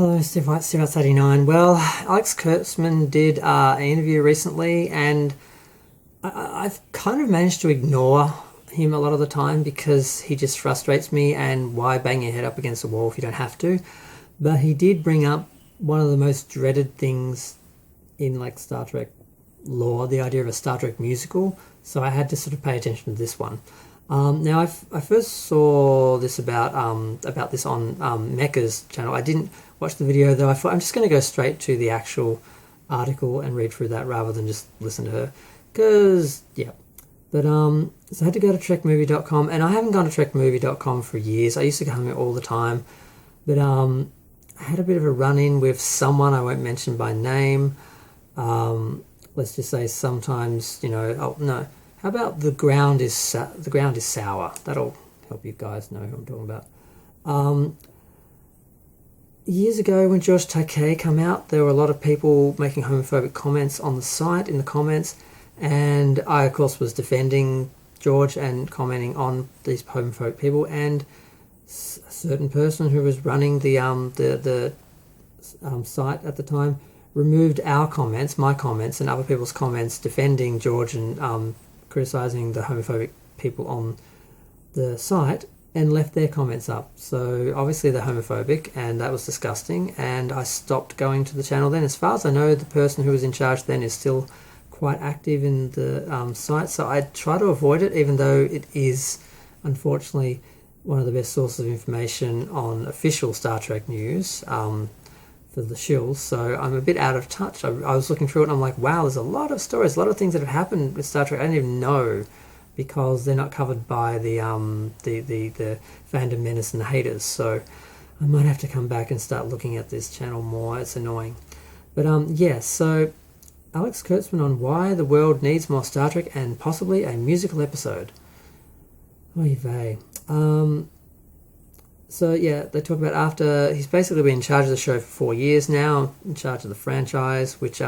Hello, Steve White, Steve White 89. Well, Alex Kurtzman did an interview recently, and I've kind of managed to ignore him a lot of the time because he just frustrates me, and why bang your head up against the wall if you don't have to. But he did bring up one of the most dreaded things in like Star Trek lore, the idea of a Star Trek musical, so I had to sort of pay attention to this one. Now, I first saw this about this on Mecca's channel. I didn't watch the video though. I thought I'm just going to go straight to the actual article and read through that rather than just listen to her. Because, yeah. But, so I had to go to trekmovie.com, and I haven't gone to trekmovie.com for years. I used to go home all the time. But I had a bit of a run-in with someone I won't mention by name. Let's just say sometimes, oh no. How about the ground is sour? That'll help you guys know who I'm talking about. Years ago, when George Takei came out, there were a lot of people making homophobic comments on the site, in the comments, and I, of course, was defending George and commenting on these homophobic people, and a certain person who was running the site at the time removed our comments, my comments, and other people's comments defending George and criticising the homophobic people on the site, and left their comments up. So obviously they're homophobic, and that was disgusting, and I stopped going to the channel then. As far as I know, the person who was in charge then is still quite active in the site, so I try to avoid it, even though it is unfortunately one of the best sources of information on official Star Trek news for the shills. So I'm a bit out of touch. I was looking through it and I'm like, wow, there's a lot of stories, a lot of things that have happened with Star Trek I didn't even know, because they're not covered by the fandom menace and the haters. So I might have to come back and start looking at this channel more. It's annoying. But yeah, so Alex Kurtzman on why the world needs more Star Trek and possibly a musical episode. Oy vey. So yeah, they talk about after he's basically been in charge of the show for 4 years now, in charge of the franchise, which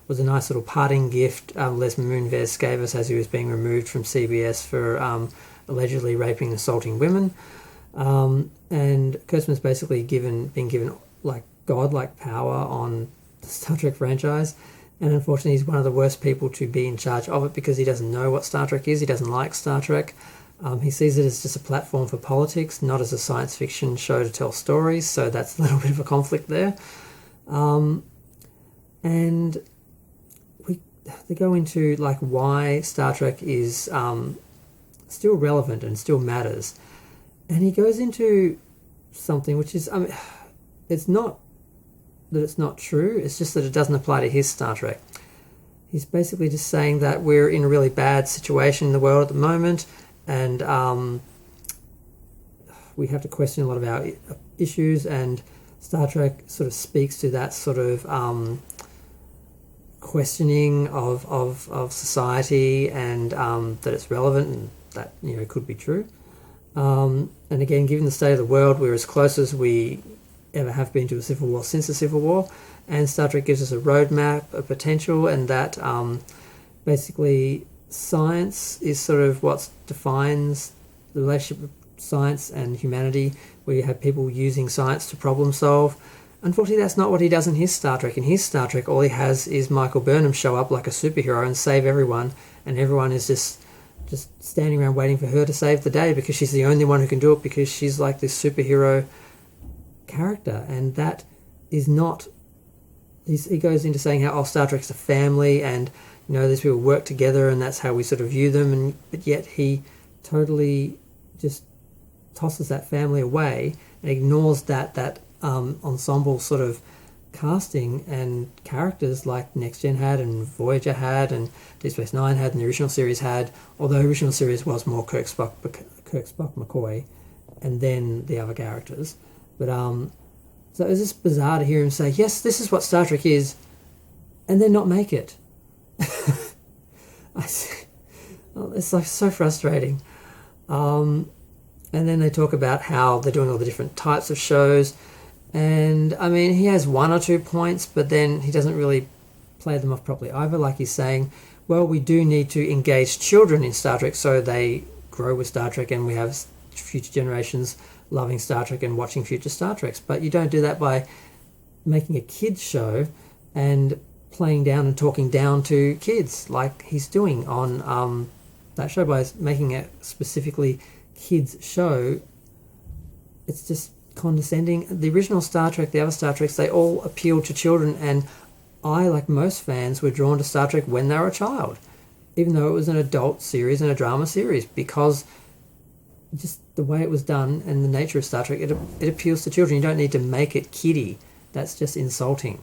was a nice little parting gift Les Moonves gave us as he was being removed from CBS for allegedly raping and assaulting women. And Kurtzman's basically been given like godlike power on the Star Trek franchise, and unfortunately he's one of the worst people to be in charge of it because he doesn't know what Star Trek is. He doesn't like Star Trek. He sees it as just a platform for politics, not as a science fiction show to tell stories, so that's a little bit of a conflict there. And they go into like why Star Trek is still relevant and still matters. And he goes into something which is, it's not that it's not true, it's just that it doesn't apply to his Star Trek. He's basically just saying that we're in a really bad situation in the world at the moment, and we have to question a lot of our issues, and Star Trek sort of speaks to that sort of questioning of society, and that it's relevant and that could be true. And again, given the state of the world, we're as close as we ever have been to a civil war since the Civil War, and Star Trek gives us a roadmap, a potential, and that basically science is sort of what defines the relationship of science and humanity, where you have people using science to problem solve. Unfortunately, that's not what he does in his Star Trek. In his Star Trek, all he has is Michael Burnham show up like a superhero and save everyone, and everyone is just standing around waiting for her to save the day because she's the only one who can do it, because she's like this superhero character. And that is not... He goes into saying how Star Trek's a family, and these people work together, and that's how we sort of view them, but yet he totally just tosses that family away and ignores that ensemble sort of casting and characters like Next Gen had, and Voyager had, and Deep Space Nine had, and the original series had, although the original series was more Kirk, Spock, McCoy, and then the other characters. But so it was just bizarre to hear him say, yes, this is what Star Trek is, and then not make it. It's like so frustrating. And then they talk about how they're doing all the different types of shows, and I mean, he has one or two points, but then he doesn't really play them off properly either. Like he's saying, well, we do need to engage children in Star Trek so they grow with Star Trek, and we have future generations loving Star Trek and watching future Star Treks. But you don't do that by making a kids show and playing down and talking down to kids like he's doing on that show by making a specifically kids show. It's just condescending. The original Star Trek, the other Star Treks, they all appealed to children, and I, like most fans, were drawn to Star Trek when they were a child, even though it was an adult series and a drama series, because just the way it was done and the nature of Star Trek, it appeals to children. You don't need to make it kiddie. That's just insulting.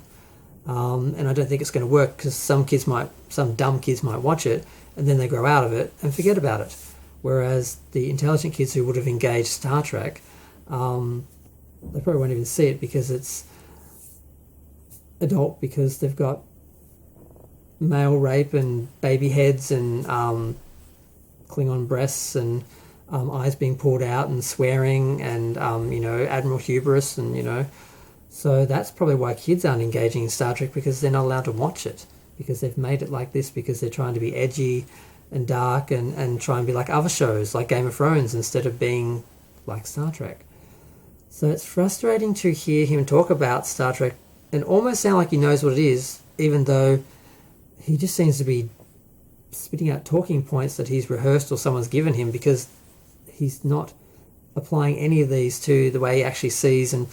And I don't think it's going to work, because some dumb kids might watch it and then they grow out of it and forget about it. Whereas the intelligent kids who would have engaged Star Trek, they probably won't even see it because it's adult, because they've got male rape and baby heads and Klingon breasts and eyes being pulled out and swearing and Admiral hubris and so that's probably why kids aren't engaging in Star Trek, because they're not allowed to watch it, because they've made it like this, because they're trying to be edgy and dark and try and be like other shows like Game of Thrones instead of being like Star Trek. So it's frustrating to hear him talk about Star Trek and almost sound like he knows what it is, even though he just seems to be spitting out talking points that he's rehearsed or someone's given him, because he's not applying any of these to the way he actually sees and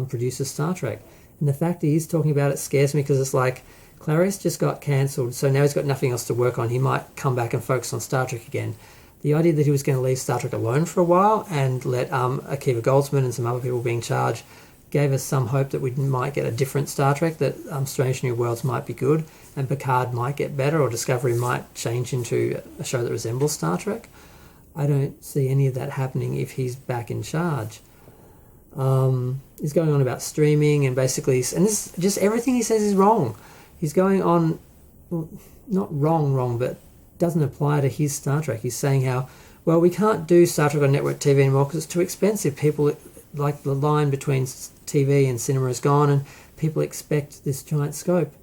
produces Star Trek. And the fact that he's talking about it scares me, because it's like, Clarice just got cancelled, so now he's got nothing else to work on. He might come back and focus on Star Trek again. The idea that he was going to leave Star Trek alone for a while and let Akiva Goldsman and some other people be in charge gave us some hope that we might get a different Star Trek, that Strange New Worlds might be good and Picard might get better, or Discovery might change into a show that resembles Star Trek. I don't see any of that happening if he's back in charge. He's going on about streaming and basically, and this just everything he says is wrong. He's going on, well, not wrong, but doesn't apply to his Star Trek. He's saying how, well, we can't do Star Trek on network TV anymore because it's too expensive. People, like, the line between TV and cinema is gone, and people expect this giant scope.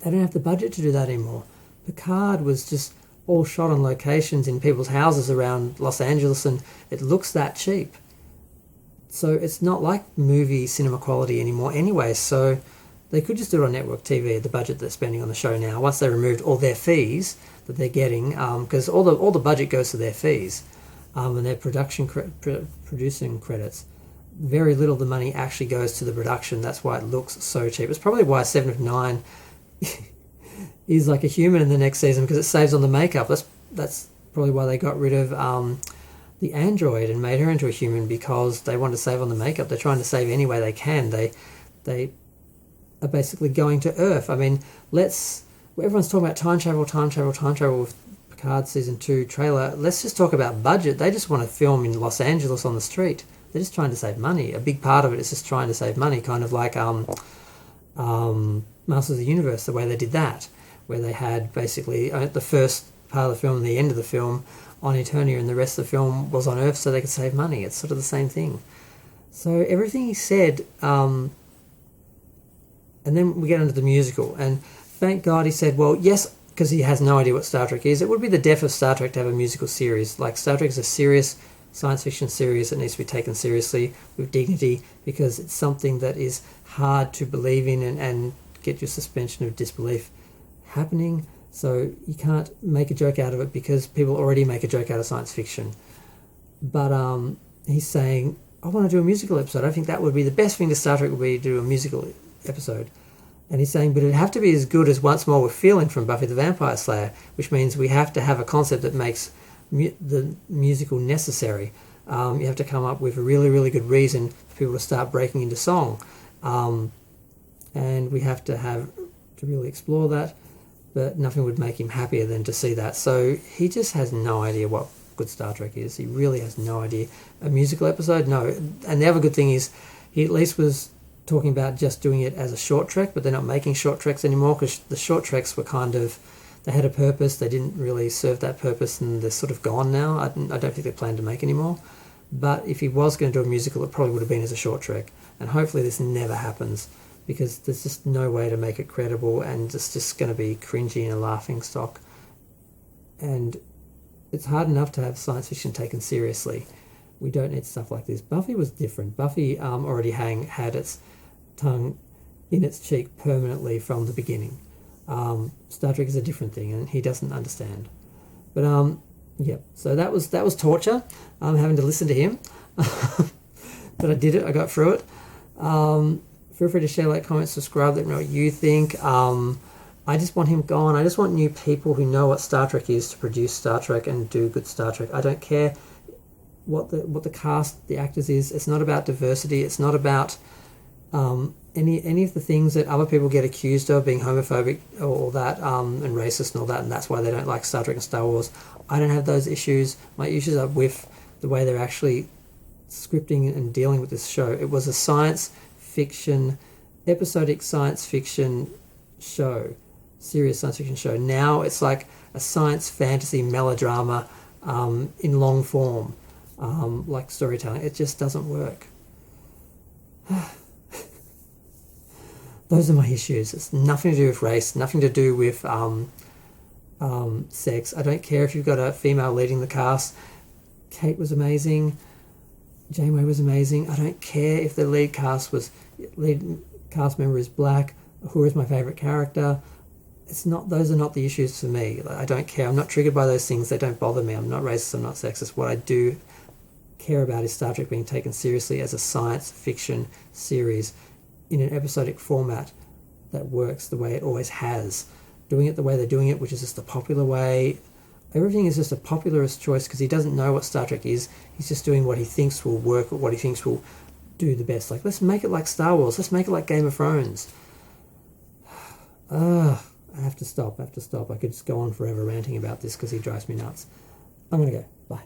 They don't have the budget to do that anymore. Picard was just all shot on locations in people's houses around Los Angeles, and it looks that cheap. So it's not like movie cinema quality anymore anyway, so they could just do it on network TV at the budget they're spending on the show now, once they removed all their fees that they're getting, because all the budget goes to their fees and their producing credits. Very little of the money actually goes to the production. That's why it looks so cheap. It's probably why 7 of 9 is like a human in the next season, because it saves on the makeup. That's probably why they got rid of the android and made her into a human, because they want to save on the makeup. They're trying to save any way they can. They are basically going to Earth. I mean, everyone's talking about time travel with Picard Season 2 trailer. Let's just talk about budget. They just want to film in Los Angeles on the street. They're just trying to save money. A big part of it is just trying to save money, kind of like Masters of the Universe, the way they did that, where they had basically the first part of the film and the end of the film on Eternia, and the rest of the film was on Earth so they could save money. It's sort of the same thing. So everything he said, and then we get into the musical, and thank God he said, well, yes, because he has no idea what Star Trek is. It would be the death of Star Trek to have a musical series. Like, Star Trek is a serious science fiction series that needs to be taken seriously with dignity, because it's something that is hard to believe in and get your suspension of disbelief happening. So you can't make a joke out of it, because people already make a joke out of science fiction. But he's saying, I want to do a musical episode. I think that would be the best thing to Star Trek, would be to do a musical episode. And he's saying, but it'd have to be as good as Once More with Feeling from Buffy the Vampire Slayer, which means we have to have a concept that makes the musical necessary. You have to come up with a really, really good reason for people to start breaking into song. And we have to really explore that, but nothing would make him happier than to see that. So he just has no idea what good Star Trek is. He really has no idea. A musical episode? No. And the other good thing is, he at least was talking about just doing it as a short trek, but they're not making short treks anymore, because the short treks were kind of, they had a purpose, they didn't really serve that purpose, and they're sort of gone now. I don't think they plan to make any more. But if he was going to do a musical, it probably would have been as a short trek. And hopefully this never happens, because there's just no way to make it credible, and it's just going to be cringy and a laughing stock. And it's hard enough to have science fiction taken seriously. We don't need stuff like this. Buffy was different. Buffy already had its tongue in its cheek permanently from the beginning. Star Trek is a different thing, and he doesn't understand. But yeah, so that was torture. Having to listen to him, but I did it. I got through it. Feel free to share, like, comment, subscribe. Let me know what you think. I just want him gone. I just want new people who know what Star Trek is to produce Star Trek and do good Star Trek. I don't care what the cast, the actors is. It's not about diversity. It's not about any of the things that other people get accused of, being homophobic or all that, and racist and all that, and that's why they don't like Star Trek and Star Wars. I don't have those issues. My issues are with the way they're actually scripting and dealing with this show. It was a science fiction, episodic science fiction show, serious science fiction show. Now it's like a science fantasy melodrama in long form, like storytelling. It just doesn't work. Those are my issues. It's nothing to do with race, nothing to do with sex. I don't care if you've got a female leading the cast. Kate was amazing. Janeway was amazing. I don't care if the lead cast member is black. Who is my favourite character? Those are not the issues for me. I don't care. I'm not triggered by those things. They don't bother me. I'm not racist. I'm not sexist. What I do care about is Star Trek being taken seriously as a science fiction series in an episodic format that works the way it always has. Doing it the way they're doing it, which is just the popular way. Everything is just a popularist choice because he doesn't know what Star Trek is. He's just doing what he thinks will work or what he thinks will do the best. Like, let's make it like Star Wars. Let's make it like Game of Thrones. I have to stop. I could just go on forever ranting about this because he drives me nuts. I'm going to go. Bye.